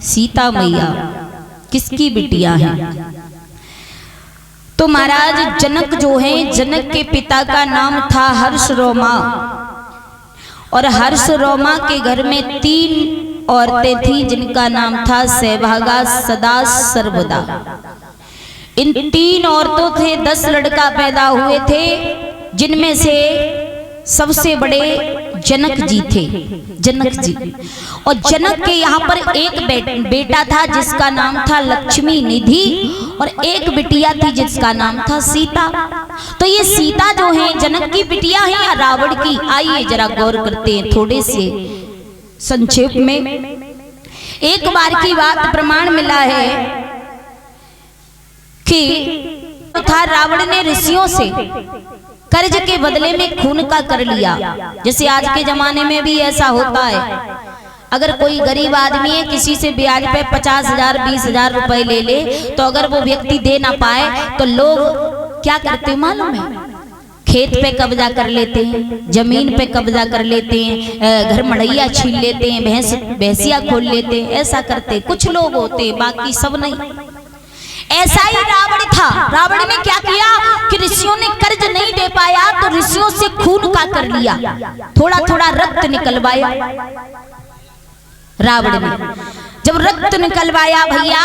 सीता मैया किसकी बिटिया हैं? तो महाराज जनक जो हैं, जनक के पिता का नाम था हर्षरोमा, और हर्षरोमा के घर में 3 औरतें थीं जिनका नाम था सौभागा, सदा, सर्वदा। इन 3 औरतों थे 10 लड़का पैदा हुए थे, जिनमें से सबसे बड़े जनक जी थे, जनक जी। और जनक के यहाँ पर एक बेटा था जिसका नाम था लक्ष्मी निधि, और एक बिटिया थी जिसका नाम था सीता। तो ये सीता जो है जनक की बिटिया है या रावण की? आइए जरा गौर करते हैं थोड़े से संक्षेप में। एक बार की बात प्रमाण मिला है कि था रावण ने ऋषियों से कर्ज के बदले में खून का कर लिया। जैसे आज के जमाने में भी ऐसा होता है, अगर कोई गरीब आदमी है किसी से ब्याज पे 50,000 20,000 रुपए ले ले, तो अगर वो व्यक्ति दे ना पाए तो लोग क्या करते मालूम है? खेत पे कब्जा कर लेते हैं, जमीन पे कब्जा कर लेते हैं, घर मड़ैया छीन लेते हैं, भैंसिया खोल लेते हैं। ऐसा करते कुछ लोग होते हैं, बाकी सब नहीं। ऐसा ही रावण था। रावण ने क्या किया कि ऋषियों ने कर्ज नहीं दे पाया तो ऋषियों से खून का कर लिया, थोड़ा थोड़ा रक्त निकलवाया। रावण ने जब रक्त निकलवाया भैया,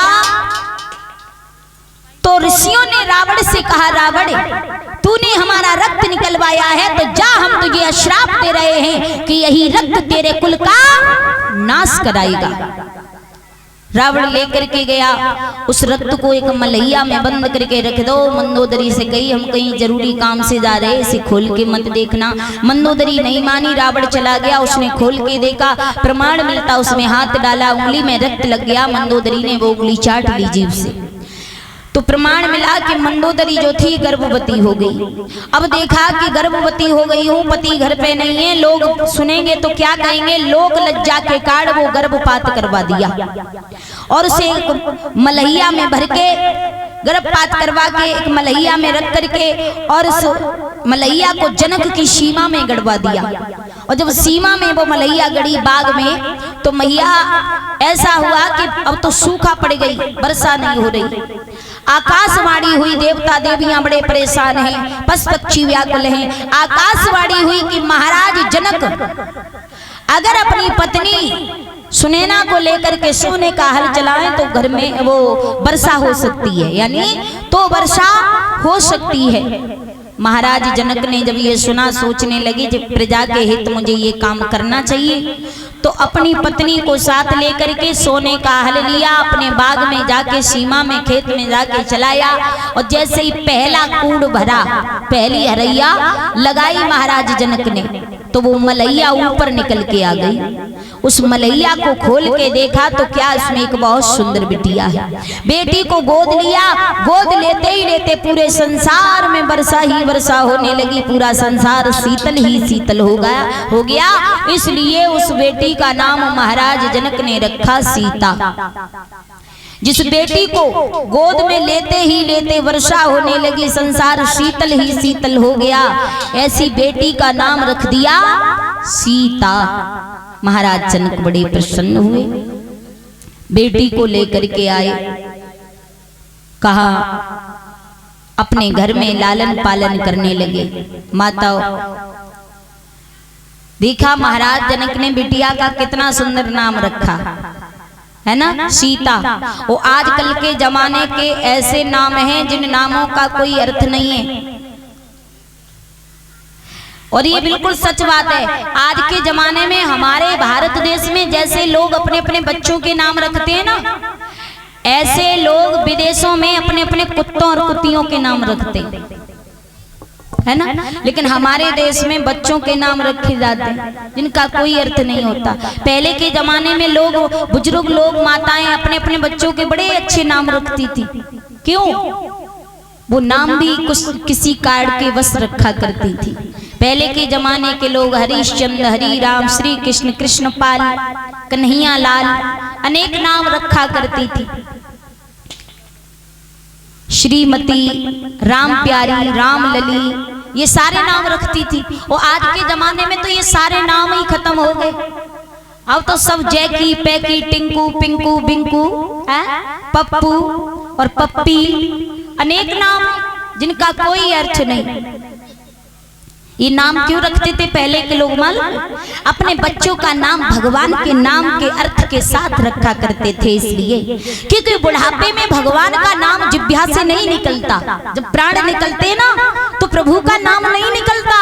तो ऋषियों ने रावण से कहा, रावण तूने हमारा रक्त निकलवाया है तो जा, हम तुझे श्राप दे रहे हैं कि यही रक्त तेरे कुल का नाश कराएगा। रावण लेकर के गया उस रक्त को, एक मलैया में बंद करके रख दो। मंदोदरी से कही हम कहीं जरूरी काम से जा रहे, इसे खोल के मत देखना। मंदोदरी नहीं मानी, रावण चला गया, उसने खोल के देखा, प्रमाण मिलता, उसमें हाथ डाला, उंगली में रक्त लग गया। मंदोदरी ने वो उंगली चाट ली जीभ से, तो प्रमाण मिला कि मंदोदरी जो थी गर्भवती हो गई। अब देखा कि गर्भवती हो गई हूँ, पति घर पे नहीं है, लोग सुनेंगे तो क्या कहेंगे, लोक लज्जा के कारण वो गर्भपात करवा दिया और उसे एक मलैया में भर के गर्भपात करवा के एक मलैया में रख करके और उस मलैया को जनक की सीमा में गड़वा दिया। और जब सीमा में वो मलैया गड़ी बाग में, तो मैया ऐसा हुआ कि अब तो सूखा पड़ गई, वर्षा नहीं हो रही। आकाशवाणी हुई, देवता देवियां बड़े परेशान हैं, पशु पक्षी व्याकुल हैं। आकाशवाणी हुई कि महाराज जनक अगर अपनी पत्नी सुनैना को लेकर के सोने का हल चलाएं तो घर में वो वर्षा हो सकती है, यानी तो वर्षा हो सकती है। महाराज जनक ने जब ये सुना, सोचने लगे जब प्रजा के हित मुझे ये काम करना चाहिए, तो अपनी पत्नी को साथ लेकर के सोने का हल लिया, अपने बाग में जाके सीमा में खेत में जाके चलाया, और जैसे ही पहला कूड़ भरा, पहली हरैया लगाई महाराज जनक ने, तो वो मलैया ऊपर निकल के आ गई। उस मलैया को खोल के देखा तो क्या उसमें एक बहुत सुंदर बिटिया है। बेटी को गोद लिया, गोद लेते ही लेते पूरे संसार में वर्षा ही वर्षा होने लगी, पूरा संसार शीतल ही शीतल हो गया। इसलिए उस बेटी का नाम महाराज जनक ने रखा सीता। जिस बेटी को गोद में लेते ही लेते वर्षा होने लगी, संसार शीतल ही शीतल हो गया, ऐसी बेटी का नाम रख दिया सीता। महाराज जनक बड़े प्रसन्न हुए, बेटी को लेकर के आए, कहा अपने घर में लालन पालन करने लगे। माता देखा महाराज जनक ने बिटिया का कितना सुंदर नाम रखा है ना, सीता। वो आजकल के जमाने के ऐसे नाम हैं जिन नामों का कोई अर्थ नहीं है, और ये बिल्कुल सच बात है। आज के जमाने में हमारे भारत देश में जैसे लोग अपने अपने बच्चों के नाम रखते हैं ना, ऐसे लोग विदेशों में अपने अपने कुत्तों और कुत्तियों के नाम रखते है ना। लेकिन हमारे देश में बच्चों के नाम रखे जाते हैं जिनका कोई अर्थ नहीं होता। पहले के जमाने में लोग, बुजुर्ग लोग, माताएं अपने अपने बच्चों के बड़े अच्छे नाम रखती थी। क्यों? वो नाम भी कुछ किसी कार्ड के वश रखा करती थी। पहले के जमाने के लोग हरिश्चंद्र, हरि राम, श्री कृष्ण, कृष्णपाल, कन्हैया लाल, अनेक नाम रखा करती थी। श्रीमती, राम प्यारी, राम लली, ये सारे नाम रखती थी। और आज के जमाने में तो ये सारे नाम ही खत्म हो गए। अब तो सब जैकी पैकी टिंकू पिंकू बिंकू पप्पू और पप्पी, अनेक नाम जिनका कोई अर्थ नहीं। ये नाम क्यों रखते थे पहले के लोग मालूम? अपने बच्चों का नाम भगवान के नाम के अर्थ के साथ रखा करते थे, इसलिए क्योंकि बुढ़ापे में भगवान का नाम जिह्वा से नहीं निकलता। जब प्राण निकलते हैं ना तो प्रभु का नाम नहीं निकलता।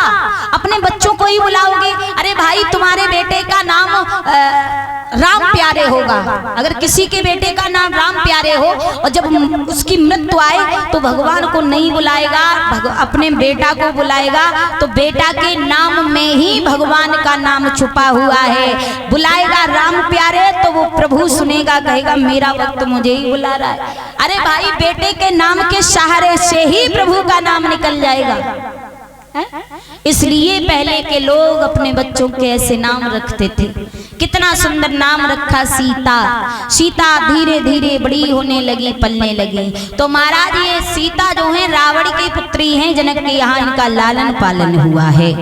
अपने बच्चों को ही बुलाओगे, अरे भाई तुम्हारे बेटे का नाम राम प्यारे होगा। अगर किसी के बेटे का नाम राम प्यारे हो और जब उसकी मृत्यु आए तो भगवान को नहीं बुलाएगा, अपने बेटा को बुलाएगा। तो बेटा के नाम में ही भगवान का नाम छुपा हुआ है। बुलाएगा राम प्यारे तो वो प्रभु सुनेगा, कहेगा मेरा वक्त मुझे ही बुला रहा है। अरे भाई बेटे के नाम के सहारे से ही प्रभु का नाम निकल जाएगा। इसलिए पहले के लोग अपने बच्चों के ऐसे नाम रखते थे। कितना सुंदर नाम रखा, सीता। सीता धीरे धीरे बड़ी होने लगी, पलने लगी। तो महाराज ये सीता जो है रावण की पुत्री हैं, जनक के यहाँ इनका लालन पालन हुआ है।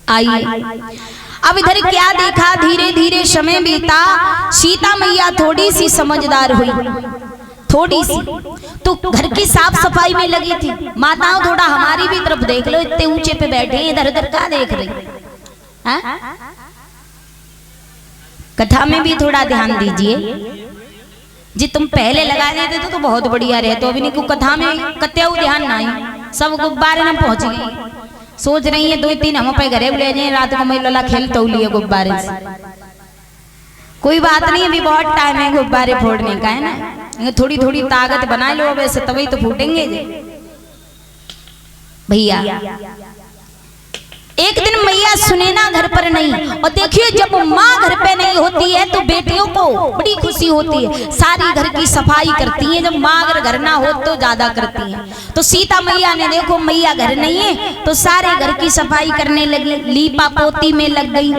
आइए अब इधर क्या देखा, धीरे धीरे समय बीता। सीता मैया थोड़ी सी समझदार हुई, थोड़ी सी तो घर की साफ सफाई में लगी थी। माताओं थोड़ा हमारी भी तरफ देख लो, इतने ऊंचे पे बैठे हैं, इधर उधर क्या देख रही? कथा में भी थोड़ा ध्यान दीजिए जी। तुम पहले लगा देते तो बहुत बढ़िया रहते। अभी नहीं कथा में कत्याऊ ध्यान नहीं, सब गुब्बारे में पहुंच गई। सोच रही है 2-3 हम पे घरे ले जाए, रात को मैं लला खेल तो लिए गुब्बारे से। कोई बात नहीं, अभी बहुत टाइम है गुब्बारे फोड़ने का, है ना। थोड़ी थोड़ी ताकत बना लो, वैसे तभी तो फूटेंगे भैया। एक दिन मैया सुनैना घर पर नहीं, और देखिए जब माँ घर पे नहीं होती है तो बेटियों को बड़ी खुशी होती है, सारी घर की सफाई करती हैं। जब माँ अगर घर ना हो तो ज्यादा करती हैं। तो सीता मैया ने देखो मैया घर नहीं है तो सारे घर की सफाई करने लगी, लीपा पोती में लग गई।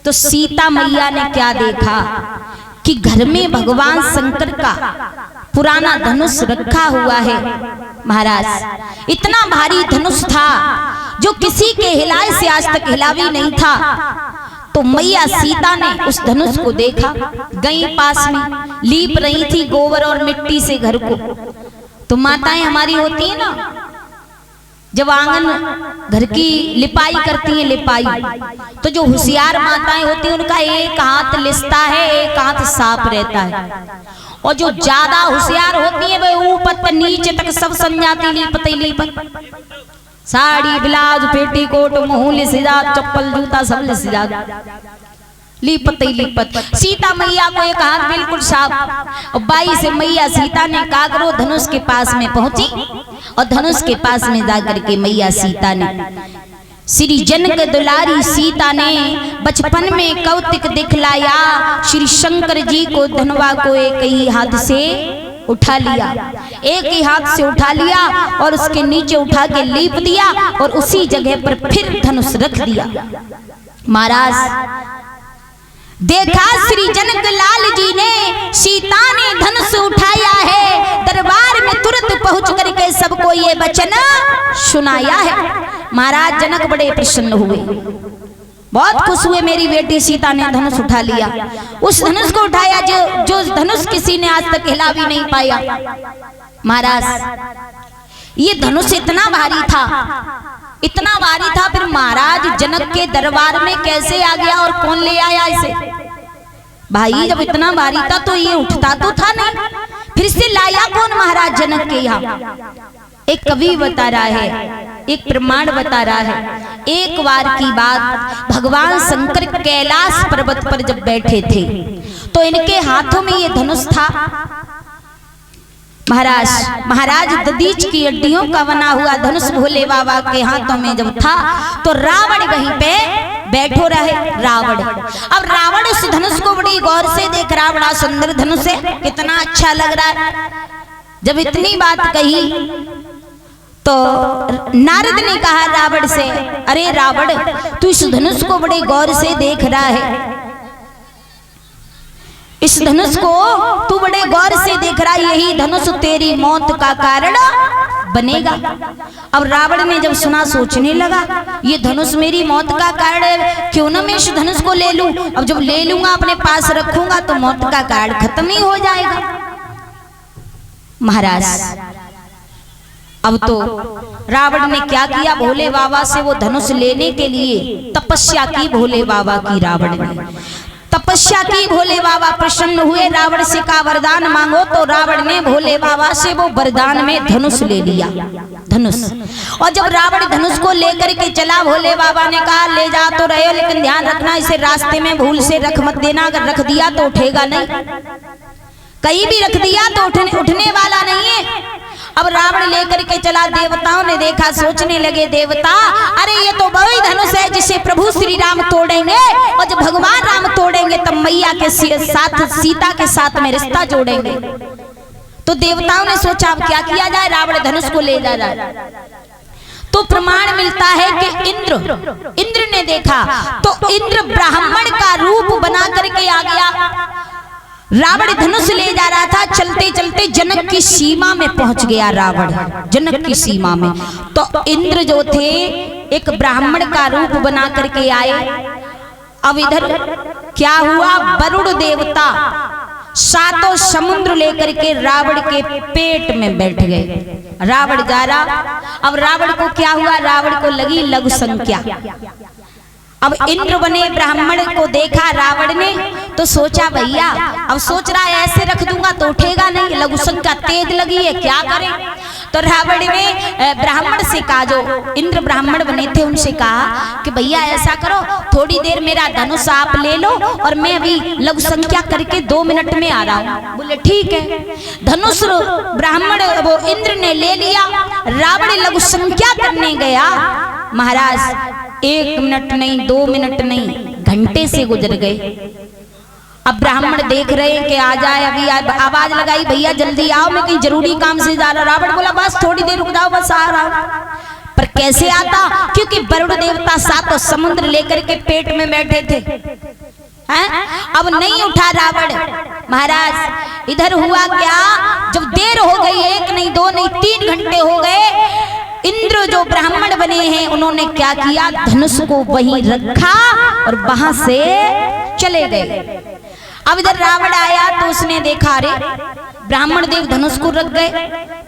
तो सीता मैया ने क्या देखा कि घर में भगवान शंकर का पुराना धनुष रखा हुआ है। महाराज इतना भारी धनुष था जो किसी के हिलाए से आज तक हिला भी नहीं था। तो मैया सीता ने उस धनुष को देखा, गई पास में, लीप रही थी गोबर और मिट्टी से घर को। तो माताएं हमारी होती है ना, जब आंगन घर की लिपाई करती हैं, लिपाई, तो जो होशियार माताएं होती हैं उनका एक हाथ लिसता है, एक हाथ साफ रहता है। और जो ज्यादा होशियार होती है वे ऊपर नीचे तक सब समझाती, लिपत लिपत, साड़ी ब्लाउज पेटीकोट मुंह लिसिदा, चप्पल जूता सब लिसिदा, लिपत ही लिपत। सीता मैया को एक हाथ बिल्कुल साफ। और बाई से मैया सीता ने कहा करो, धनुष के पास में पहुंची और धनुष के पास में जाकर के मैया सीता ने, श्री जनक दुलारी सीता ने बचपन में कौतिक दिखलाया। श्री शंकर जी को धनवा को एक ही हाथ से उठा लिया, एक ही हाथ से उठा लिया और उसके नीचे उठा के लीप दिया और उसी जगह पर फिर धनुष रख दिया। महाराज देखा श्री जनक लाल जी ने, सीता ने धनुष उठाया है, दरबार में तुरंत पहुंच करके सबको ये वचन सुनाया है। महाराज जनक बड़े प्रसन्न हुए, बहुत खुश हुए, मेरी बेटी सीता ने धनुष उठा लिया। उस धनुष को उठाया जो धनुष किसी ने आज तक हिला भी नहीं पाया। महाराज ये धनुष इतना भारी था, इतना भारी था, फिर महाराज जनक के दरबार में कैसे आ गया और कौन ले आया इसे? भाई जब इतना भारी था तो ये उठता तो था नहीं, फिर से लाया कौन महाराज जनक के यहाँ? एक कवि बता रहा है, एक प्रमाण बता रहा है। एक बार की बात, भगवान शंकर कैलाश पर्वत पर जब बैठे थे तो इनके हाथों में ये धनुष था। महाराज दधीच की हड्डियों का बना हुआ धनुष भोले बाबा के हाथों में जब था तो रावण वहीं पे बैठो रहे। रावण, अब रावण उस धनुष को बड़ी गौर से देख रहा, बड़ा सुंदर धनुष है, कितना अच्छा लग रहा है। जब इतनी बात कही तो नारद ने कहा रावण से, अरे रावण तू इस धनुष को बड़े गौर से देख रहा है, इस धनुष को तू बड़े गौर से देख रहा है, यही धनुष तेरी मौत का कारण बनेगा। अब रावण ने जब सुना सोचने लगा, ये धनुष मेरी मौत का कारण है, क्यों ना मैं इस धनुष को ले लूं। अब जब ले लूंगा अपने पास रखूंगा तो मौत का कारण खत्म ही हो जाएगा। महाराज अब तो रावण ने क्या किया, भोले बाबा से वो धनुष लेने के लिए तपस्या की। भोले बाबा की रावण ने तपस्या की, भोले बाबा प्रसन्न हुए, रावण से कहा वरदान मांगो। तो रावण ने भोले बाबा से वो वरदान में धनुष ले लिया, धनुष। और जब रावण धनुष को लेकर के चला, भोले बाबा ने कहा ले जा तो रहे हो, लेकिन ध्यान रखना इसे रास्ते में भूल से रख मत देना, अगर रख दिया तो उठेगा नहीं, कहीं भी रख दिया तो उठने वाला नहीं है। अब रावण लेकर के चला, देवताओं ने देखा, सोचने लगे देवता अरे ये तो वही धनुष है जिसे प्रभु श्री राम तोड़ेंगे, और जब भगवान राम तोड़ेंगे तब मैया के साथ, सीता के साथ में रिश्ता जोड़ेंगे। तो देवताओं ने सोचा अब क्या किया जाए, रावण धनुष को ले जा रहा है। तो प्रमाण मिलता है कि इंद्र ने देखा, तो इंद्र ब्राह्मण का रूप बना करके आ गया। रावण धनुष ले जा रहा था, चलते चलते जनक की सीमा में पहुंच गया रावण, जनक की सीमा में। तो इंद्र जो थे एक ब्राह्मण का रूप बना करके आए। अब इधर क्या हुआ, वरुण देवता सातों समुद्र लेकर के रावण के पेट में बैठ गए। रावण जा रहा, अब रावण को क्या हुआ, रावण को लगी लघु संख्या। अब इंद्र बने ब्राह्मण को देखा रावण ने, तो सोचा भैया, अब सोच रहा है ऐसे रख दूंगा तो उठेगा नहीं, लघु संख्या तेज लगी है, क्या करें। तो रावण ने ब्राह्मण से कहा, जो इंद्र ब्राह्मण बने थे उनसे कहा कि भैया ऐसा करो, थोड़ी देर मेरा धनुष आप ले लो और मैं अभी लघु संख्या करके 2 मिनट में आ रहा हूँ। बोले ठीक है। धनुष ब्राह्मण वो इंद्र ने ले लिया, रावण लघु संख्या करने गया। महाराज 1 मिनट नहीं, 2 मिनट नहीं, घंटे से गुजर गए। अब ब्राह्मण देख रहे हैं कि आ जाए, अभी आवाज लगाई भैया जल्दी आओ, मैं कहीं जरूरी काम से जा रहा। रावण बोला बस थोड़ी देर रुक जाओ, बस आ रहा। पर कैसे आता, क्योंकि वरुण देवता सातों समुद्र लेकर के पेट में बैठे थे। अब नहीं उठा रावण। महाराज इधर हुआ क्या, जब देर हो गई, 1 नहीं 2 नहीं 3 घंटे हो गए, इंद्र जो ब्राह्मण बने हैं उन्होंने क्या किया, धनुष को वहीं रखा और वहां से चले गए। अब इधर रावण आया तो उसने देखा, अरे ब्राह्मण देव धनुष को रख गए,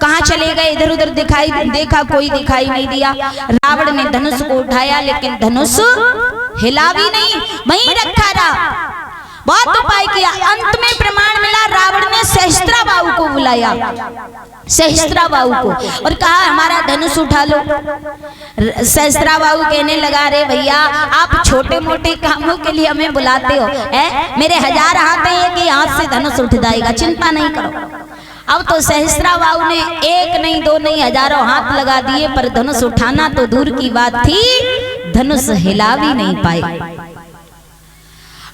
कहाँ चले गए, इधर उधर देखा कोई दिखाई नहीं दिया। रावण ने धनुष को उठाया लेकिन धनुष हिला भी नहीं, वहीं रखा रहा। बहुत उपाय किया, अंत में प्रमाण मिला, रावण ने सहस्त्राबाहु को बुलाया, सहस्त्राबाहु को, और कहा हमारा धनुष उठा लो। सहस्त्राबाहु कहने लगा, रे भैया आप छोटे मोटे कामों के लिए हमें बुलाते हो, मेरे 1000 हाथ है, एक ही हाथ से धनुष उठ जाएगा, चिंता नहीं करो। अब तो सहस्त्राबाहु ने 1 नहीं 2 नहीं हजारों हाथ लगा दिए, पर धनुष उठाना तो दूर की बात थी, धनुष हिला भी नहीं पाए।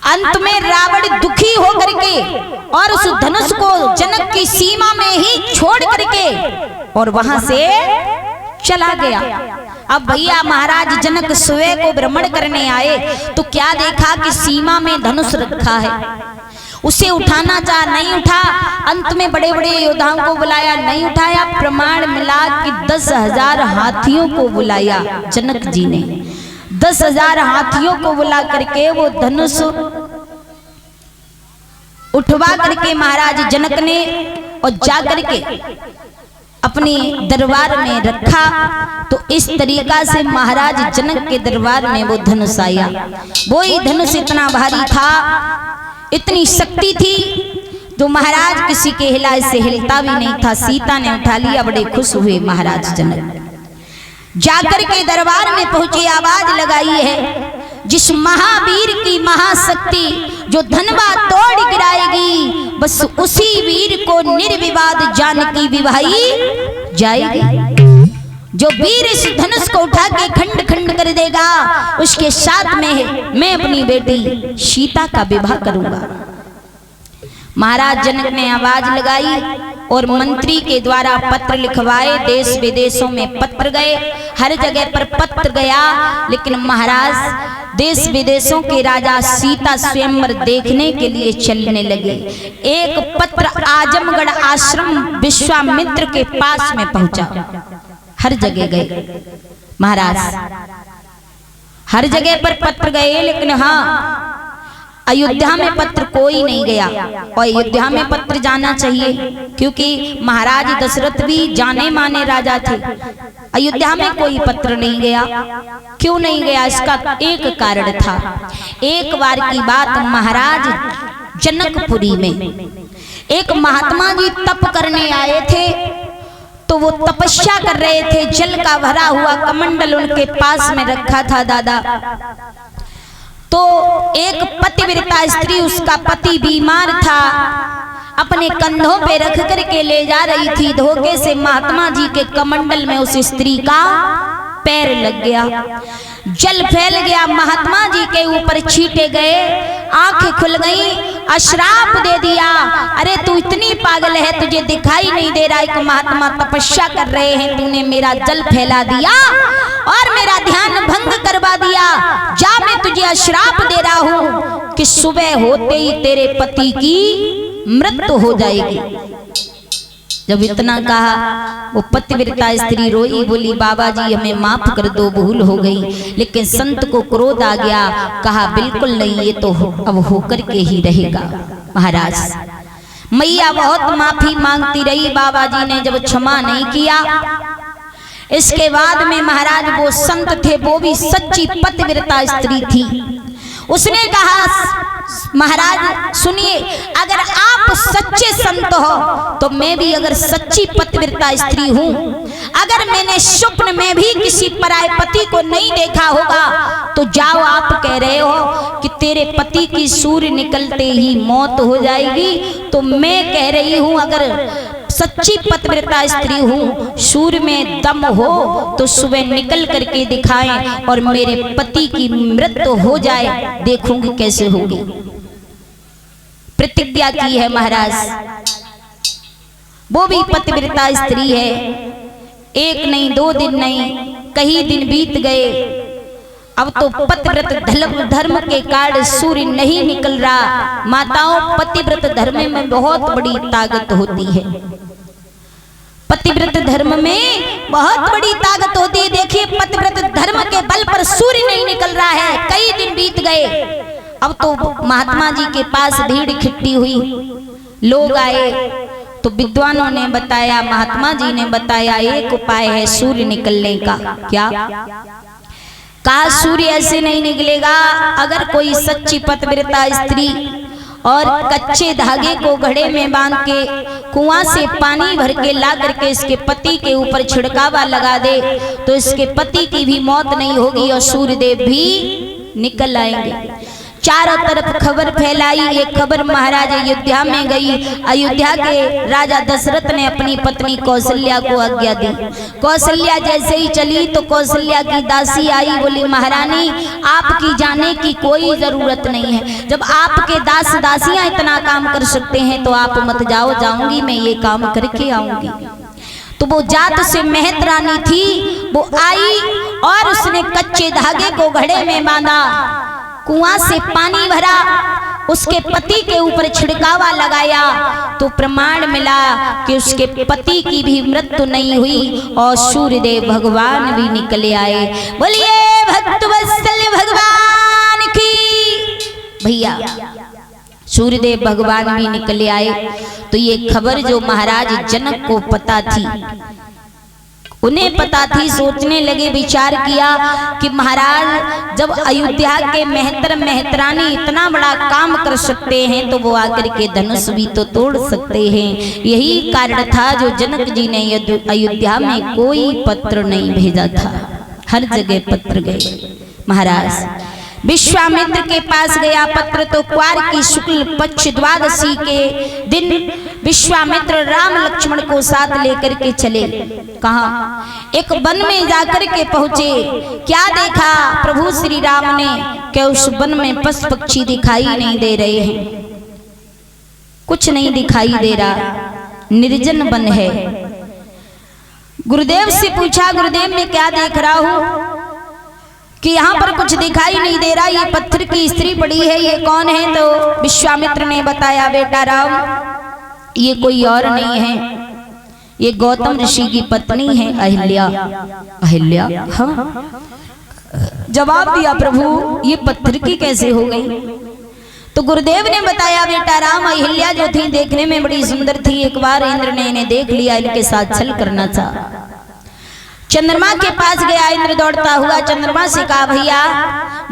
अंत में रावण दुखी होकर के और उस धनुष को जनक की सीमा में ही छोड़ करके और वहां से चला गया। अब भैया महाराज जनक स्वयं को भ्रमण करने आए तो क्या देखा कि सीमा में धनुष रखा है, उसे उठाना चाहा, नहीं उठा। अंत में बड़े बड़े योद्धाओं को बुलाया, नहीं उठाया। प्रमाण मिला कि 10,000 हाथियों को बुलाया जनक जी ने, 10,000 हाथियों को बुला करके वो धनुष उठवा करके महाराज जनक ने और जा करके अपने दरबार में रखा। तो इस तरीका से महाराज जनक के दरबार में वो धनुष आया। वो ही धनुष इतना भारी था, इतनी शक्ति थी, जो महाराज किसी के हिलाए से हिलता भी नहीं था। सीता ने उठा लिया, बड़े खुश हुए महाराज जनक। जाकर के दरबार में पहुंचे, आवाज लगाई है, जिस महावीर की महाशक्ति जो धनवा तोड़ गिराएगी, बस उसी वीर को निर्विवाद जानकी विवाही जाएगी। जो वीर इस धनुष को उठा के खंड खंड कर देगा, उसके साथ में मैं अपनी बेटी सीता का विवाह करूंगा। महाराज जनक ने आवाज लगाई और मंत्री के द्वारा पत्र लिखवाए, देश विदेशों में पत्र गए, हर जगह पर पत्र गया। लेकिन महाराज देश विदेशों के राजा सीता स्वयंवर देखने के लिए चलने लगे। एक पत्र आजमगढ़ आश्रम विश्वामित्र के पास में पहुंचा। हर जगह गए महाराज, हर जगह पर पत्र गए, लेकिन हाँ अयोध्या में पत्र कोई नहीं गया। और अयोध्या में पत्र जाना चाहिए, क्योंकि महाराज दशरथ भी जाने माने राजा थे। अयोध्या में कोई पत्र नहीं गया। क्यों नहीं गया? इसका एक कारण था। एक बार की बात, महाराज जनकपुरी में एक महात्मा जी तप करने आए थे। तो वो तपस्या कर रहे थे, जल का भरा हुआ कमंडल उनके पास में रखा था दादा। तो एक पतिव्रता स्त्री, उसका पति बीमार था, अपने कंधों पे रख करके ले जा रही थी। धोखे से महात्मा जी के कमंडल में उस स्त्री का पैर लग गया, जल फैल गया, महात्मा जी के ऊपर छींटे गए, आंखें खुल गई, अश्राप दे दिया। अरे तू इतनी पागल है, तुझे दिखाई नहीं दे रहा? एक महात्मा तपस्या कर रहे हैं, तूने मेरा जल फैला दिया और मेरा ध्यान भंग करवा दिया। जा, मैं तुझे अश्राप दे रहा हूं कि सुबह होते ही तेरे पति की मृत्यु हो जाएगी। जब इतना कहा, वो पतिव्रता स्त्री रोई, बोली बाबा जी हमें माफ कर दो, भूल हो गई। लेकिन संत को क्रोध आ गया, कहा बिल्कुल नहीं, ये तो अब होकर के ही रहेगा। महाराज मैया बहुत माफी मांगती रही, बाबा जी ने जब क्षमा नहीं किया, इसके बाद में महाराज वो संत थे, वो भी सच्ची पतिव्रता स्त्री थी। उसने कहा महाराज सुनिए, अगर आप सच्चे संत हो तो मैं भी अगर सच्ची पतिव्रता स्त्री हूँ, अगर मैंने स्वप्न में भी किसी पराये पति को नहीं देखा होगा, तो जाओ, आप कह रहे हो कि तेरे पति की सूर्य निकलते ही मौत हो जाएगी, तो मैं कह रही हूँ अगर सच्ची पतिव्रता स्त्री हूँ, सूर्य में दम हो तो सुबह निकल करके दिखाएं और मेरे पति की मृत्यु हो जाए, देखूंगी कैसे होगी। प्रतिज्ञा की है महाराज। वो भी पतिव्रता स्त्री है। एक नहीं, 2 दिन नहीं, कई दिन बीत गए। अब तो पतिव्रत धर्म के कारण सूर्य नहीं निकल रहा। माताओं, पतिव्रत धर्म में बहुत बड़ी ताकत होती है। पतिव्रत धर्म में बहुत बड़ी ताकत होती है। देखिए, पतिव्रत धर्म के बल पर सूर्य नहीं निकल रहा है, कई दिन बीत गए। अब तो महात्मा जी के पास भीड़ इकट्ठी हुई, लोग आए, तो विद्वानों ने बताया, महात्मा जी ने बताया, एक उपाय है सूर्य निकलने का। क्या? कहा सूर्य ऐसे नहीं निकलेगा, अगर कोई सच्ची पतिव्रता स्त्री और कच्चे धागे को घड़े में बांध के कुआं से पानी भर के ला करके इसके पति के ऊपर छिड़कावा लगा दे, तो इसके पति की भी मौत नहीं होगी और सूर्यदेव भी निकल आएंगे। चारों तरफ खबर फैलाई। ये खबर महाराज अयोध्या में गई। अयोध्या के राजा दशरथ ने अपनी पत्नी कौशल्या को आज्ञा दी। कौशल्या जैसे ही चली तो कौशल्या की दासी आई, बोली महारानी आपकी जाने की कोई जरूरत नहीं है, जब आपके दास दासियां इतना काम कर सकते हैं तो आप मत जाओ, जाऊंगी मैं ये काम करके आऊंगी। तो वो जात से महत रानी थी, वो आई और उसने कच्चे धागे को घड़े में बांधा, कुआं से पानी भरा, उसके पति के ऊपर छिड़कावा लगाया, तो प्रमाण मिला कि उसके पति की भी मृत्यु नहीं हुई और सूर्यदेव भगवान भी निकले आए। बोलिए भक्तवत्सल भगवान की। भैया सूर्यदेव भगवान भी निकले आए। तो ये खबर जो महाराज जनक को पता थी, उन्हें पता थी, सोचने लगे, विचार किया कि महाराज जब अयोध्या के मेहतर मेहतरानी इतना बड़ा काम कर सकते हैं तो वो आकर के धनुष भी तो तोड़ सकते हैं। यही कारण था जो जनक जी ने अयोध्या में कोई पत्र नहीं भेजा था, हर जगह पत्र गए। महाराज विश्वामित्र के पास गया पत्र, तो क्वार की शुक्ल पक्ष द्वादशी के दिन विश्वामित्र राम लक्ष्मण को साथ लेकर के चले। कहा? एक वन में जाकर के पहुंचे। क्या देखा प्रभु श्री राम ने कि उस वन में पशु पक्षी दिखाई नहीं दे रहे हैं, कुछ नहीं दिखाई दे रहा, निर्जन वन है। गुरुदेव से पूछा, गुरुदेव मैं क्या देख रहा हूं कि यहाँ पर कुछ दिखाई नहीं दे रहा, ये पत्थर की स्त्री पड़ी है, ये कौन है? तो विश्वामित्र ने बताया, बेटा राम ये कोई और नहीं है, ये गौतम ऋषि की पत्नी है अहिल्या। अहिल्या, हाँ। जवाब दिया प्रभु ये पत्थर की कैसे हो गई? तो गुरुदेव ने बताया बेटा राम, अहिल्या जो थी देखने में बड़ी सुंदर थी। एक बार इंद्र ने इन्हें देख लिया, इनके साथ छल करना चाहा। चंद्रमा के पास गया इंद्र दौड़ता हुआ। चंद्रमा से कहा भैया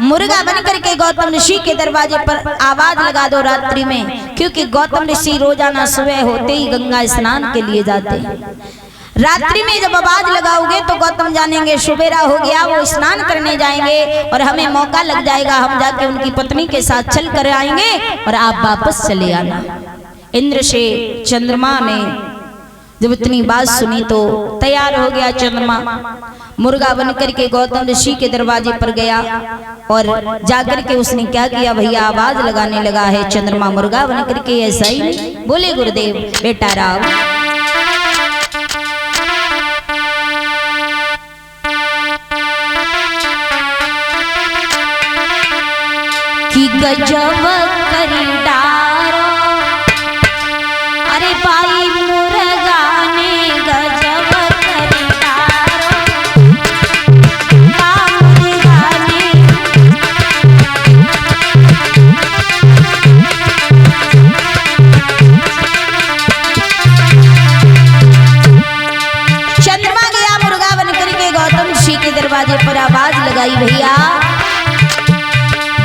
मुर्गा बन करके गौतम ऋषि के दरवाजे पर आवाज लगा दो रात्रि में, क्योंकि गौतम ऋषि रोजाना सुबह होते ही गंगा स्नान के लिए जाते हैं। रात्रि में जब आवाज लगाओगे तो गौतम जानेंगे सुबेरा हो गया, वो स्नान करने जाएंगे और हमें मौका लग जाएगा, हम जाके उनकी पत्नी के साथ चल कर आएंगे और आप वापस चले आना। इंद्र से चंद्रमा ने जब इतनी बात सुनी तो तैयार हो गया। चंद्रमा मुर्गा बनकर के गौतम ऋषि के दरवाजे पर गया और जाकर के उसने क्या किया भैया, आवाज लगाने लगा है। चंद्रमा मुर्गा बनकर के ऐसा ही नहीं बोले गुरुदेव बेटा राम, कि गजब करी डारो, अरे भाई मुर्गा ने गजब करी डारो, मुर्गा ने। चंद्रमा गया मुर्गा बनकर के गौतम ऋषि के दरवाजे पर आवाज लगाई भैया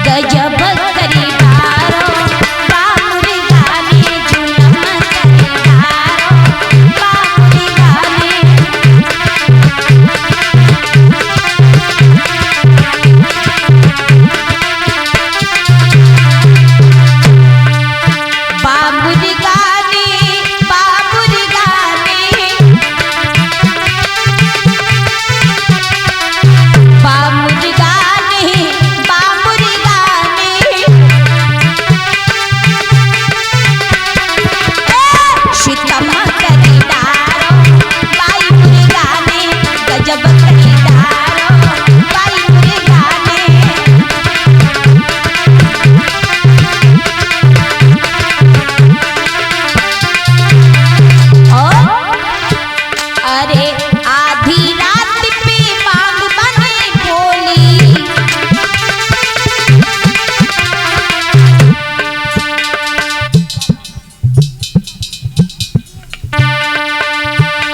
गजब करी डारो, मुर्गा ने जुलम करी डारो, मुर्गा ने। मुर्गा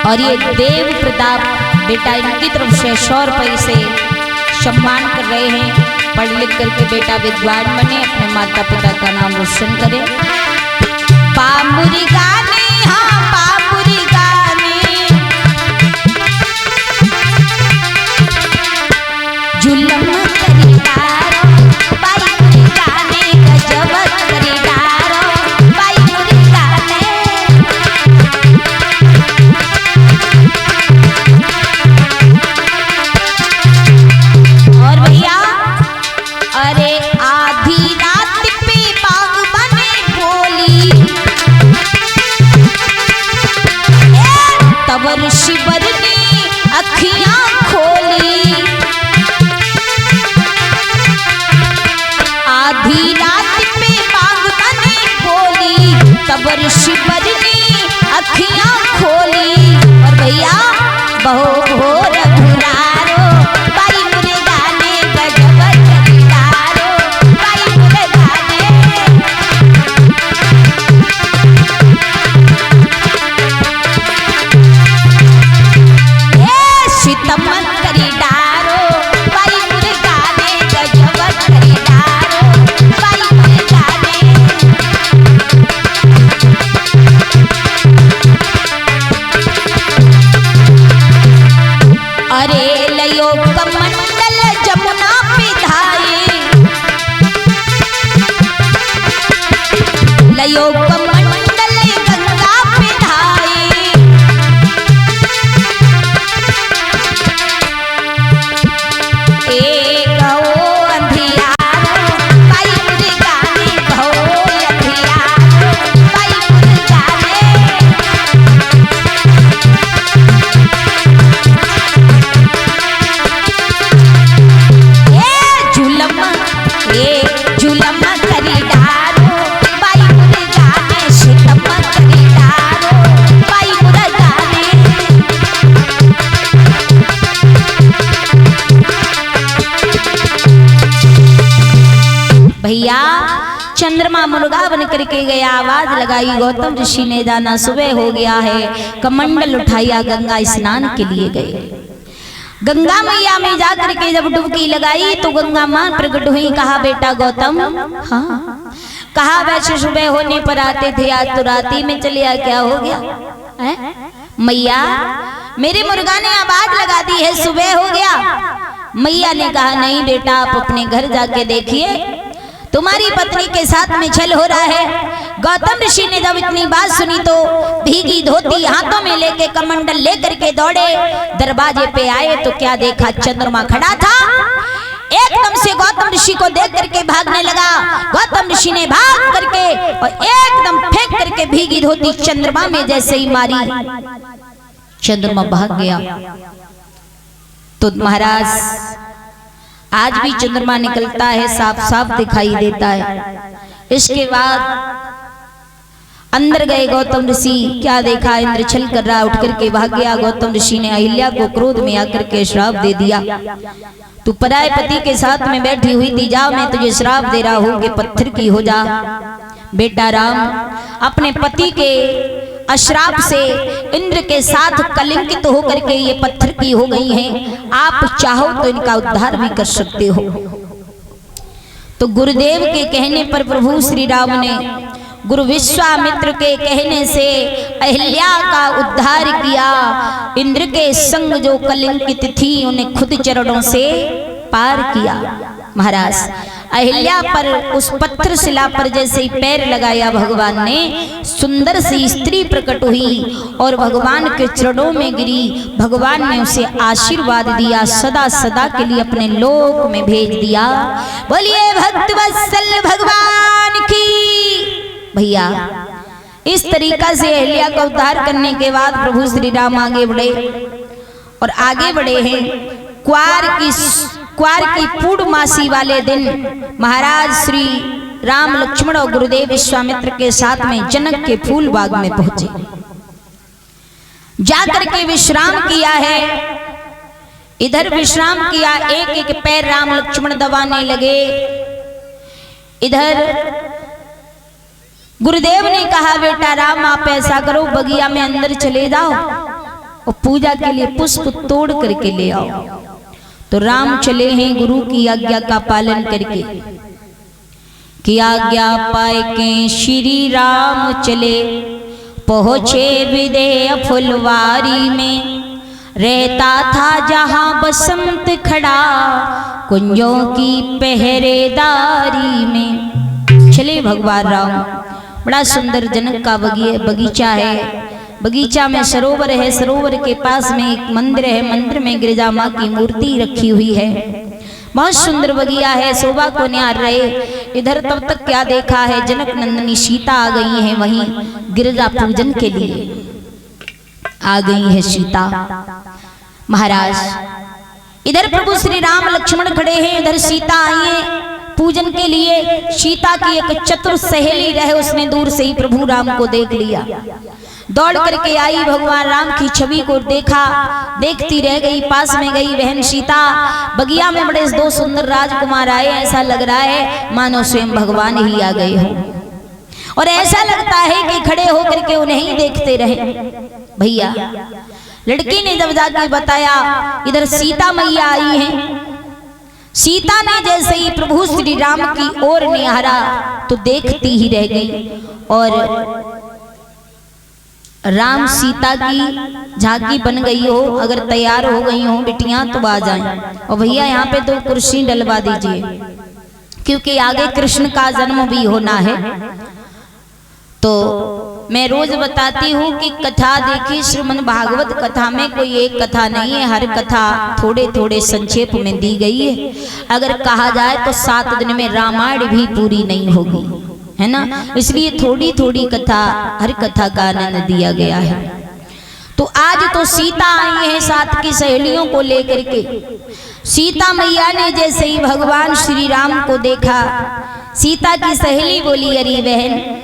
और ये देव प्रताप बेटा इनकी तरफ से 100 रुपये से सम्मान कर रहे हैं। पढ़ लिख करके बेटा विद्वान बने, अपने माता पिता का नाम रोशन करे। पामुरी गाने, हाँ पामुरी गाने, जुलम करी डारो, बाई मुरी गाने, गजब करी डारो, बाई मुरी गाने। और भैया अरे आधी रात पे बागबाने बोली, तब ऋषिवर ने अखियां खोली। आधी रात पे बागबाने बोली, तब ऋषिवर ने अखियां खोली। और भैया बहु घोर घुरारो, बाई मुर्गा ने गजब करी डारो, बाई मुर्गा ने। सितम करी डारो, बाई मुर्गा ने गजब करी डारो, बाई मुर्गा ने। करके गया, आवाज लगाई, गौतम ऋषि ने जाना सुबह हो गया है, कमंडल उठाया, गंगा स्नान के लिए गए। गंगा मैया में जाकर के जब डुबकी लगाई तो गंगा मां प्रकट हुई, कहा बेटा गौतम, हाँ, कहा वैसे सुबह होने पर आते थे, आज तो राती में चले आए, क्या हो गया है? मैया मेरे मुर्गा ने आवाज लगा दी है, सुबह हो गया। मैया ने कहा नहीं बेटा, आप अपने घर जाके देखिए, तुम्हारी पत्नी के साथ में छल हो रहा है। गौतम ऋषि ने जब इतनी बात सुनी तो भीगी धोती हाथों में लेके कमंडल लेकर के दौड़े, दरवाजे पे आए तो क्या देखा, चंद्रमा खड़ा था। एकदम से गौतम ऋषि को देख करके भागने लगा। गौतम ऋषि ने भाग करके और एकदम फेंक करके भीगी धोती चंद्रमा में जैसे ही मारी, चंद्रमा भाग गया। तो महाराज आज भी चंद्रमा निकलता है, साफ साफ दिखाई देता है। इसके बाद अंदर गए गौतम ऋषि, क्या देखा, इंद्र छल कर रहा, उठ करके भाग गया। गौतम ऋषि ने अहिल्या को क्रोध में आकर के श्राप दे दिया, तू पराये पति के साथ में बैठी हुई थी, जाओ मैं तुझे श्राप दे रहा हूं कि पत्थर की हो जा। बेटा राम अपने पति के अश्राप से इंद्र के साथ कलंकित तो होकर के ये पत्थर की हो गई हैं, आप चाहो तो इनका उद्धार भी कर सकते हो। तो गुरुदेव के कहने पर प्रभु श्री राम ने गुरु विश्वामित्र के कहने से अहिल्या का उद्धार किया। इंद्र के संग जो कलंकित थी उन्हें खुद चरणों से पार किया। महाराज अहिल्या पर उस पत्थर शिला पर जैसे ही पैर लगाया भगवान ने, सुंदर सी स्त्री प्रकट हुई और भगवान के चरणों में गिरी। भगवान ने उसे आशीर्वाद दिया, सदा सदा के लिए अपने लोक में भेज दिया। बोलिए भक्त वत्सल भगवान की। भैया इस तरीका से अहिल्या का उद्धार करने के बाद प्रभु श्री राम आगे बढ़े और आगे बढ़े हैं। क्वार की पूर्णमासी वाले दिन महाराज श्री राम लक्ष्मण और गुरुदेव विश्वामित्र के साथ में जनक के फूल बाग में पहुंचे, जाकर के विश्राम किया है। इधर विश्राम किया, एक एक पैर राम लक्ष्मण दबाने लगे। इधर गुरुदेव ने कहा बेटा राम आप ऐसा करो, बगिया में अंदर चले जाओ और पूजा के लिए पुष्प तोड़ करके ले आओ। तो राम चले हैं गुरु की आज्ञा का पालन करके, कि आज्ञा पाए के श्री राम चले, पहुंचे विदेह फुलवारी में, रहता था जहां बसंत खड़ा, कुंजों की पहरेदारी में। चले भगवान राम। बड़ा सुंदर जनक का बगीचा है, बगीचा में सरोवर है, सरोवर के पास में एक मंदिर है, मंदिर में गिरिजा माँ की मूर्ति रखी हुई है। बहुत सुंदर बगिया है, शोभा को निहार रहे। इधर तब तक क्या देखा है, जनक नंदनी सीता आ गई है, वहीं गिरिजा पूजन के लिए आ गई है सीता। महाराज इधर प्रभु श्री राम लक्ष्मण खड़े हैं, इधर सीता आई है पूजन के लिए। सीता की एक चतुर सहेली रहे, उसने दूर से ही प्रभु राम को देख लिया, दौड़ करके आई, भगवान राम की छवि को देखा, देखती रह गई। पास में गई बहन सीता। बगिया में बड़े दो सुंदर राजकुमार आए, ऐसा लग रहा है मानो स्वयं भगवान ही आ गए हो, और ऐसा लगता है कि खड़े होकर के उन्हें ही देखते रहे। भैया लड़की ने जब जाकर बताया इधर सीता मैया आई हैं, सीता ने जैसे ही प्रभु श्री राम की ओर निहारा तो देखती ही रह गई। और राम सीता की झांकी बन गई हो, अगर तैयार हो गई हो बिटियां तो आ जाएं। और भैया यहाँ पे तो कुर्सी डलवा दीजिए, क्योंकि आगे कृष्ण का जन्म भी होना है। तो मैं रोज बताती हूँ कि कथा देखिए, श्रीमद् भागवत कथा में कोई एक कथा नहीं है, हर कथा थोड़े थोड़े संक्षेप में दी गई है। अगर कहा जाए तो 7 दिन में रामायण भी पूरी नहीं होगी, है ना। इसलिए थोड़ी थोड़ी कथा, हर कथा का आनंद दिया गया है। तो आज तो सीता आई है साथ की सहेलियों को लेकर के। सीता मैया ने जैसे ही भगवान श्री राम को देखा, सीता की सहेली बोली अरे बहन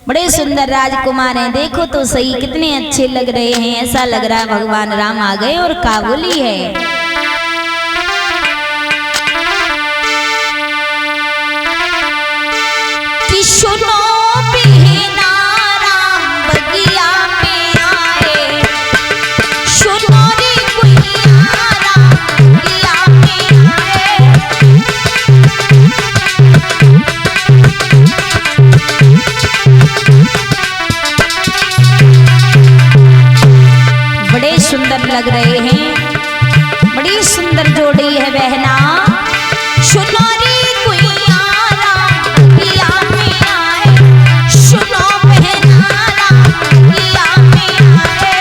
बड़े सुंदर राजकुमार हैं, देखो तो सही कितने अच्छे लग रहे हैं, ऐसा लग रहा है भगवान राम आ गए। और का बोली है कि सुनो लग रहे हैं। बड़ी सुंदर जोड़ी है बहना। सुनो रे कुइया राम किया में आए, सुनो बहना राम किया में आए।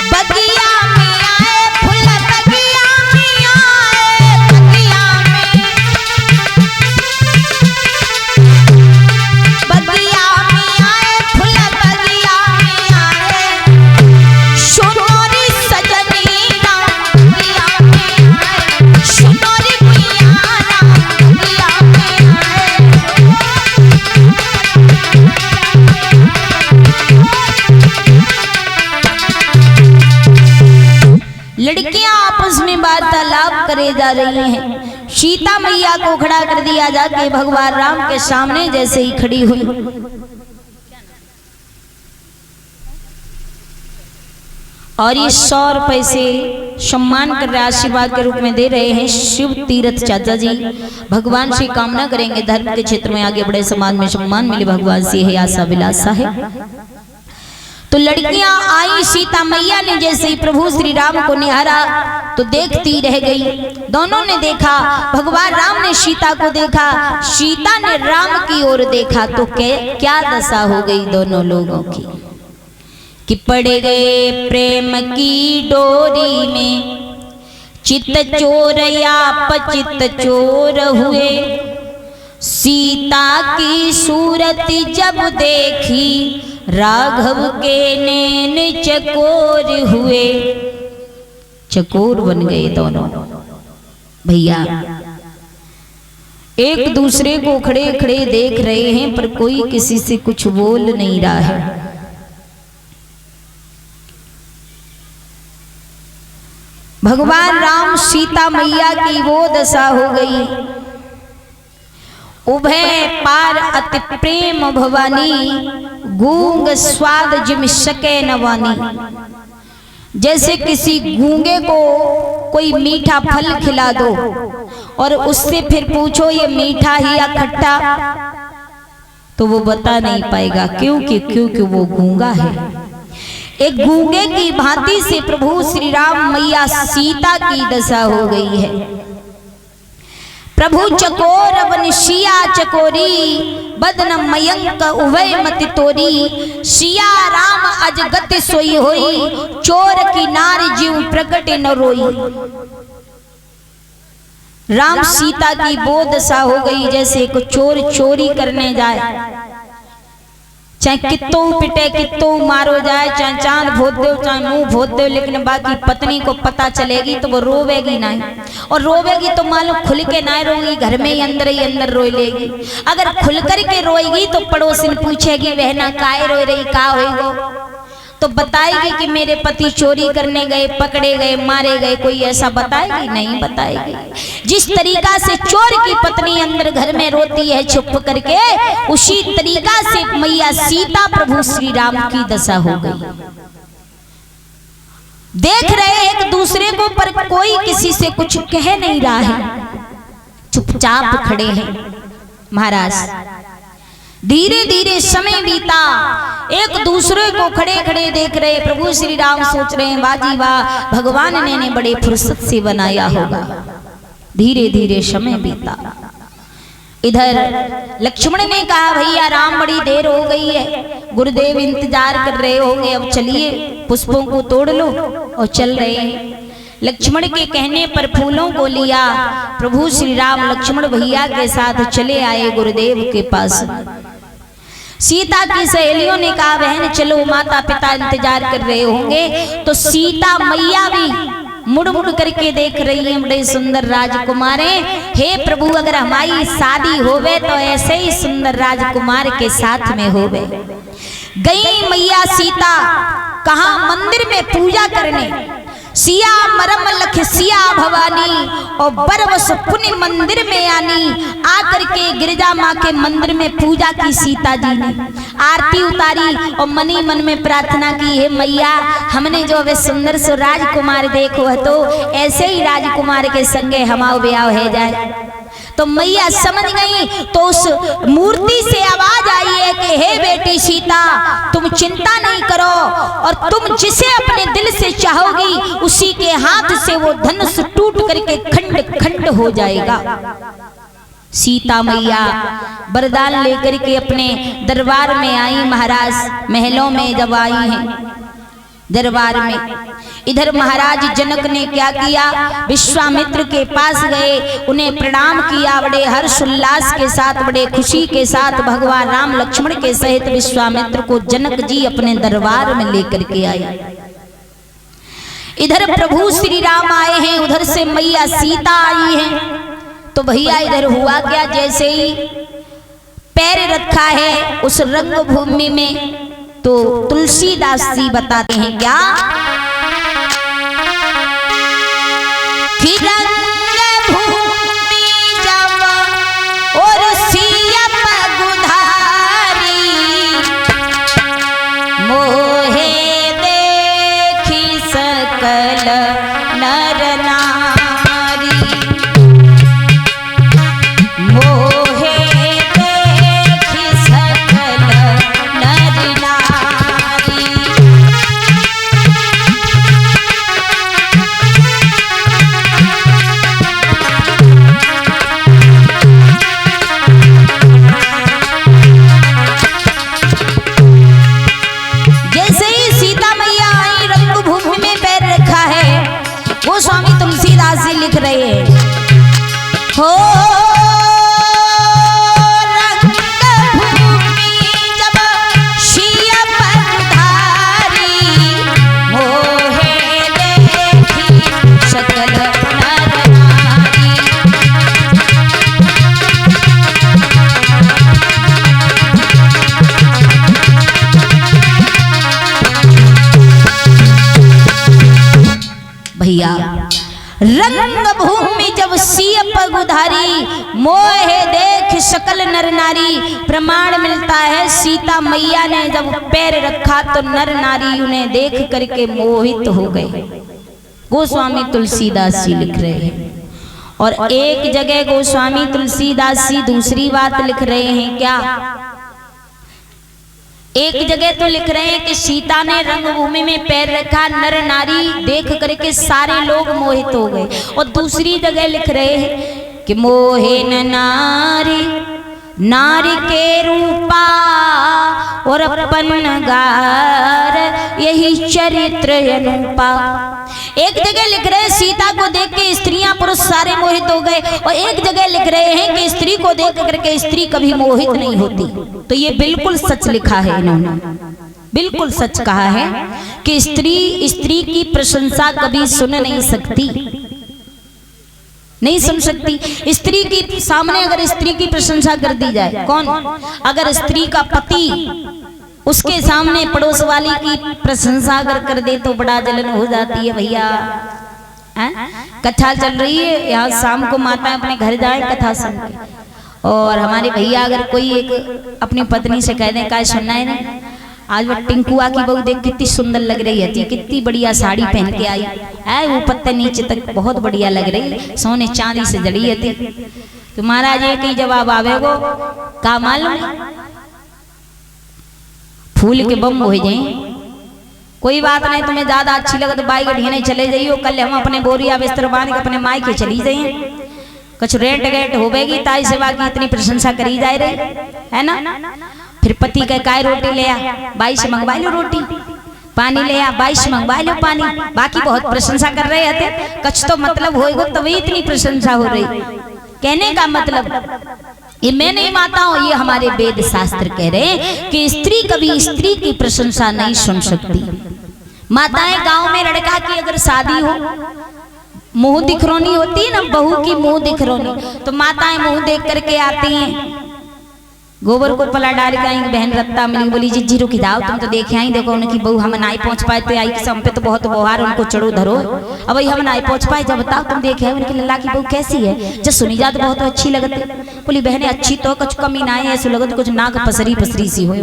बगिया में आए फूल, बगिया में आए, बगिया में, बगिया में आए फूल, बगिया में आए। सुनो रे सजनी राम किया में आए, सुनो रे कुइया राम किया में आए। लड़कियां आपस में वार्तालाप करे जा रही हैं। सीता मैया को खड़ा कर दिया जाके भगवान राम के सामने जैसे ही खड़ी हुई, और ये 100 रुपए से सम्मान कर रहे, आशीर्वाद के रूप में दे रहे हैं शिव तीर्थ चाचा जी। भगवान से कामना करेंगे धर्म के क्षेत्र में आगे बड़े, समाज में सम्मान मिले, भगवान से है आशा विलासा है। तो लड़कियां आई, सीता मैया ने जैसे ही प्रभु श्री राम को निहारा तो देखती रह गई। दोनों ने देखा, भगवान राम ने सीता को देखा, सीता ने राम की ओर देखा, तो क्या दशा हो गई दोनों लोगों की कि पड़ गए प्रेम की डोरी में, चित चोर या पचित चोर हुए। सीता की सूरत जब देखी, राघव के नैन चकोर हुए। चकोर बन गए दोनों भैया, एक दूसरे को खड़े खड़े देख रहे हैं, पर कोई किसी से कुछ बोल नहीं रहा है। भगवान राम सीता मैया की वो दशा हो गई। उभय पार अति प्रेम भवानी, गूंग स्वाद जिम सके नवानी। जैसे किसी गूंगे को कोई मीठा फल खिला दो और उससे फिर पूछो ये मीठा ही या खट्टा, तो वो बता नहीं पाएगा, क्योंकि वो गूंगा है। एक गूंगे की भांति से प्रभु श्री राम मैया सीता की दशा हो गई है। प्रभु चकोर बन सिया चकोरी, बदन मयंक उभय मति तोरी। सिया राम अज गति सोई होई, चोर की नारी जीव प्रकट न रोई। राम सीता की वो दशा हो गई जैसे को चोर चोरी करने जाए, चाहे कितो पिटे कितो मारो जाए, चाहे चांद भोत दो चाहे मुंह भोत दो, लेकिन बाकी पत्नी को पता चलेगी तो वो रोवेगी नहीं, और रोवेगी तो मालूम खुल के ना रोगी, घर में ही अंदर रोई लेगी। अगर खुल कर के रोएगी तो पड़ोसिन पूछेगी बहना काहे रोई रही, का होएगो, तो बताएगी कि मेरे पति चोरी करने गए, पकड़े गए, मारे गए। कोई ऐसा बताएगी? नहीं बताएगी। जिस तरीका से चोर की पत्नी अंदर घर में रोती है छुप करके, उसी तरीका से मैया सीता प्रभु श्री राम की दशा हो गई। देख रहे एक दूसरे को, पर कोई किसी से कुछ कह नहीं रहा है, चुपचाप खड़े हैं महाराज। धीरे धीरे समय बीता, एक दूसरे को खड़े खड़े देख रहे। प्रभु श्री राम सोच रहे हैं बाजी वाह, भगवान ने बड़े फुर्सत से बनाया होगा। धीरे धीरे समय बीता। इधर लक्ष्मण ने कहा भैया राम बड़ी देर हो गई है, गुरुदेव इंतजार कर रहे होंगे, अब चलिए पुष्पों को तोड़ लो, और चल रहे हैं। लक्ष्मण के कहने पर फूलों को लिया, प्रभु श्री राम लक्ष्मण भैया के साथ चले आए गुरुदेव के पास। सीता की सहेलियों ने कहा बहन चलो, माता पिता इंतजार कर रहे होंगे। तो सीता मैया भी मुड़ मुड़ करके देख रही है, बड़े सुंदर राजकुमारे। हे प्रभु, अगर हमारी शादी होवे तो ऐसे ही सुंदर राजकुमार के साथ में होवे। गई मैया सीता कहा मंदिर में पूजा करने, सिया मरम लख सिया भवानी, और बरवस पुण्य मंदिर में आनी। आकर के गिरजा माँ के मंदिर में पूजा की सीता जी ने, आरती उतारी और मनी मन में प्रार्थना की, हे मैया हमने जो वे सुंदर सो राजकुमार देखो है, तो ऐसे ही राजकुमार के संगे हमारा ब्याह हो जाए। तो मैया समझ गई, तो उस मूर्ति से आवाज आई है कि हे बेटी सीता, तुम चिंता नहीं करो, और तुम जिसे अपने दिल से चाहोगी उसी के हाथ से वो धनुष टूट करके खंड खंड हो जाएगा। सीता मैया वरदान लेकर के अपने दरबार में आई। महाराज महलों में जब आई हैं दरबार में, इधर महाराज जनक ने क्या किया, विश्वामित्र के पास गए, उन्हें प्रणाम किया। बड़े हर्ष उल्लास के साथ, बड़े खुशी के साथ भगवान राम लक्ष्मण के सहित विश्वामित्र को जनक जी अपने दरबार में लेकर के आए। इधर प्रभु श्री राम आए हैं, उधर से मैया सीता आई है। तो भैया इधर हुआ क्या, जैसे ही पैर रखा है उस रंगभूमि में, तो तुलसीदास जी बताते हैं क्या कि रंगभूमि जब और सिया पगुधारी, मोहे देखी सकल नर नारी, मोहे देखी सकल नर नारी। जैसे ही सीता मैया आई, रंगभूमि में पैर रखा है, वो स्वामी तुलसीदास जी लिख रहे हैं, हो रंगभूमि जब सिया पगुधारी, मोहे देखी सकल नर नारी। भैया रंगभूमि जब सिया पगुधारी, मोहे देख सकल नर नारी, प्रमाण मिलता है सीता मैया ने जब पैर रखा तो नर नारी उन्हें देख करके मोहित हो गए। गोस्वामी तुलसीदास जी लिख रहे हैं। और एक जगह गोस्वामी तुलसीदास जी दूसरी बात लिख रहे हैं क्या, एक जगह तो लिख रहे हैं कि सीता ने रंगभूमि में पैर रखा, नर नारी देख करके सारे लोग मोहित हो गए। और दूसरी जगह लिख रहे हैं कि मोहे न नारी नारी के रूपा और अपन गार, यही चरित्र अनुपा। एक जगह लिख रहे हैं सीता को देख के स्त्रियां पुरुष सारे मोहित हो गए, और एक जगह लिख रहे हैं कि स्त्री को देख करके स्त्री कभी मोहित नहीं होती। तो ये बिल्कुल सच लिखा है इन्होंने, बिल्कुल सच कहा है कि स्त्री की प्रशंसा कभी सुन नहीं सकती, नहीं सुन सकती। स्त्री की सामने अगर स्त्री की प्रशंसा कर दी जाए, कौन, अगर स्त्री का पति उसके सामने पड़ोस वाली की प्रशंसा अगर कर दे तो बड़ा जलन हो जाती है भैया। कथा चल रही है यहाँ, शाम को माता अपने घर जाए कथा सुन के, और हमारे भैया अगर कोई एक अपनी पत्नी से कह दे का सुनना है ना, आज वो टिंकुआ की बहू देख कितनी सुंदर लग रही है, कितनी बढ़िया साड़ी पहन के आई है, वो पत्ते नीचे तक बहुत बढ़िया लग रही, सोने चांदी से जड़ी है। तो महाराज ये कहीं जवाब आवेगो का मालूम, फूल के बम हो जाए, कोई बात नहीं, तुम्हें ज्यादा अच्छी लगे तो बाइक ढीने चले जाइयो, कल हम अपने बोरिया बिस्तर बांध के अपने मायके चली जाइए, कुछ रेट गेट होगी ताई सेवा की इतनी प्रशंसा करी जाए रही है ना। फिर पति कह काय रोटी ले आ, बाई से मंगवा लो रोटी, पानी ले आ, बाई से मंगवा लो पानी, बाकी बहुत प्रशंसा कर रहे थे, कुछ तो मतलब होएगा तभी इतनी प्रशंसा हो रही। कहने का मतलब ये मैं नहीं मानता हूं, ये हमारे वेद शास्त्र कह रहे हैं कि स्त्री कभी स्त्री की प्रशंसा नहीं सुन सकती। माताएं गांव में लड़का की अगर शादी हो, मुंह दिखरोनी होती है ना, बहू की मुंह दिखरोनी, तो माताएं मुंह देख करके आती हैं, गोबर को पला डाल के आई, बहन रत्ता मिली, बोली जी रुक जाओ, तुम तो देखे आई, देखो उनकी बहू हम नहीं पहुंच पाए थे, आई हम पे तो बहुत बोहार, उनको चढ़ो धरो, अब भाई हम नहीं पहुंच पाए, जब बताओ तुम देखे उनकी लल्ला की बहू कैसी है, जब सुनी जात बहुत अच्छी लगती। बोली बहने अच्छी तो कुछ कमी ना है, ऐसे लगत कुछ नाक पसरी पसरी सी हो,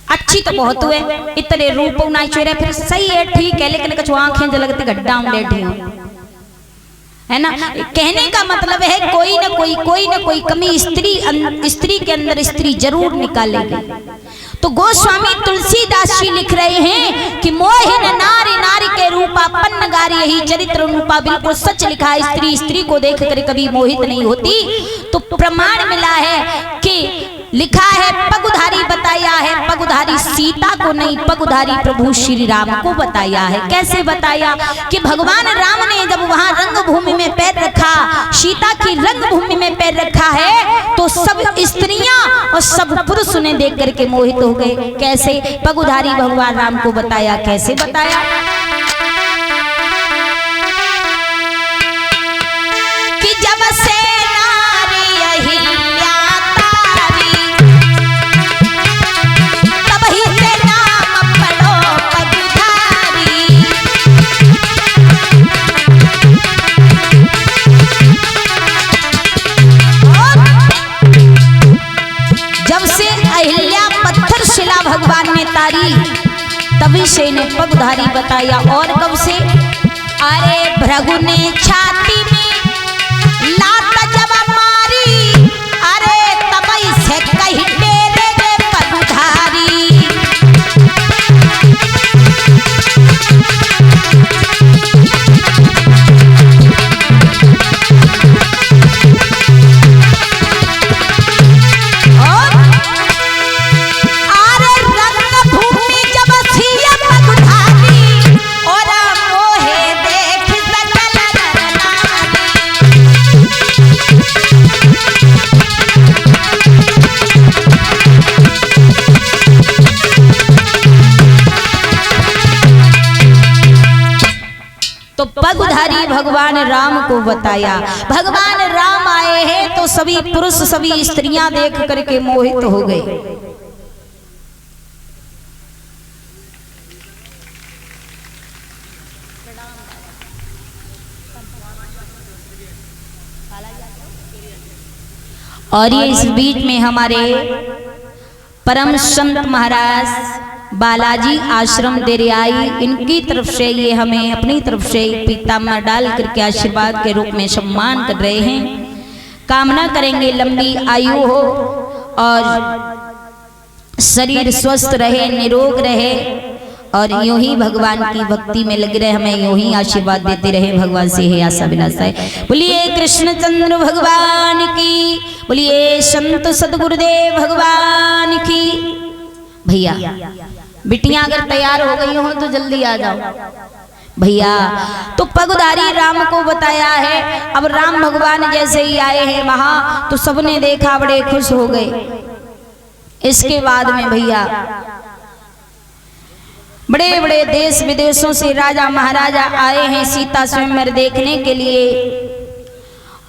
अच्छी तो बहुत हुए, इतने रूप नहीं चेहरे, फिर सही है ठीक है, लेकिन कुछ आंखें जो लगती गड्ढा में बैठी हो। है ना। कहने का मतलब है कोई ना कोई कमी स्त्री के अंदर स्त्री जरूर निकालेगी। तो गोस्वामी तुलसीदास जी लिख रहे हैं कि मोहिन नारी नारी के रूपा पन्न गारी, यही चरित्र रूपा बिल्कुल सच लिखा है। स्त्री स्त्री को देख कर कभी मोहित नहीं होती। तो प्रमाण मिला है कि लिखा है पगुधारी बताया है, पगुधारी सीता को नहीं, पगुधारी प्रभु श्री राम को बताया है। कैसे बताया कि भगवान राम ने जब वहां रंगभूमि में पैर रखा, सीता की रंगभूमि में पैर रखा है, तो सब स्त्रियां और सब पुरुष उन्हें देख करके मोहित हो गए। कैसे? पगुधारी भगवान राम को बताया। कैसे बताया कि जब से भगवान ने तारी, तभी से इन्हें पगधारी बताया। और कब से? अरे भृगु ने छाती में लात जब मारी, अरे तभी से कही तेरे रे पगधारी। तो पगधारी भगवान राम को बताया। भगवान राम आए हैं तो सभी पुरुष सभी स्त्रियां देख करके मोहित हो गए। और ये इस बीच में हमारे परम संत महाराज बालाजी आश्रम देरियाई, इनकी तरफ से ये हमें अपनी तरफ से पीताम्बर डाल करके आशीर्वाद के रूप में सम्मान कर रहे हैं। कामना करेंगे लंबी आयु हो और शरीर स्वस्थ रहे, निरोग रहे और यूं ही भगवान की भक्ति में लगे रहे, हमें यूं ही आशीर्वाद देते रहे। भगवान से है आशा विलासा है। बोलिए कृष्णचंद्र भगवान की, बोलिए संत सदगुरुदेव भगवान की। भैया बिटियां अगर तैयार हो गई हो तो जल्दी आ जाओ भैया। तो पगधारी राम को बताया है। अब राम भगवान जैसे ही आए हैं वहां तो सबने देखा, बड़े खुश हो गए। इसके बाद में भैया बड़े बड़े देश विदेशों से राजा महाराजा आए हैं सीता स्वयंवर देखने के लिए।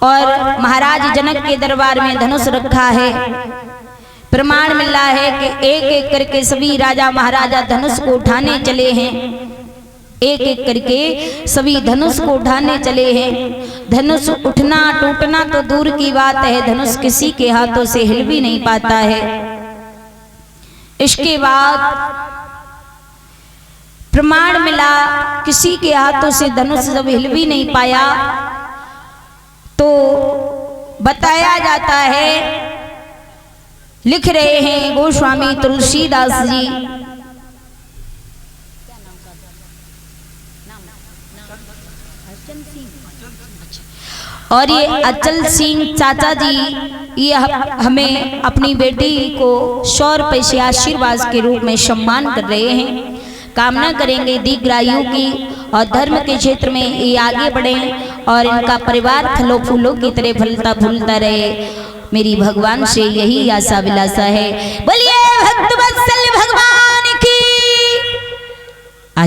और महाराज जनक के दरबार में धनुष रखा है। प्रमाण मिल रहा है कि एक एक करके सभी राजा महाराजा धनुष को उठाने चले हैं। एक एक करके सभी धनुष को उठाने चले हैं। धनुष उठना टूटना तो दूर की बात है, धनुष किसी के हाथों से हिल भी नहीं पाता है। इसके बाद प्रमाण मिला किसी के हाथों से धनुष जब हिल भी नहीं पाया तो बताया जाता है, लिख रहे हैं गोस्वामी तुलसीदास जी, और ये अचल सिंह चाचा जी ये हमें अपनी बेटी को 100 रुपए से आशीर्वाद के रूप में सम्मान कर रहे हैं। कामना करेंगे दीर्घायु की और धर्म के क्षेत्र में ये आगे बढ़े और इनका परिवार फलों फूलों की तरह फलता फूलता रहे। मेरी भगवान से यही आशा विलासा है। बोलिए भक्त वत्सल भगवान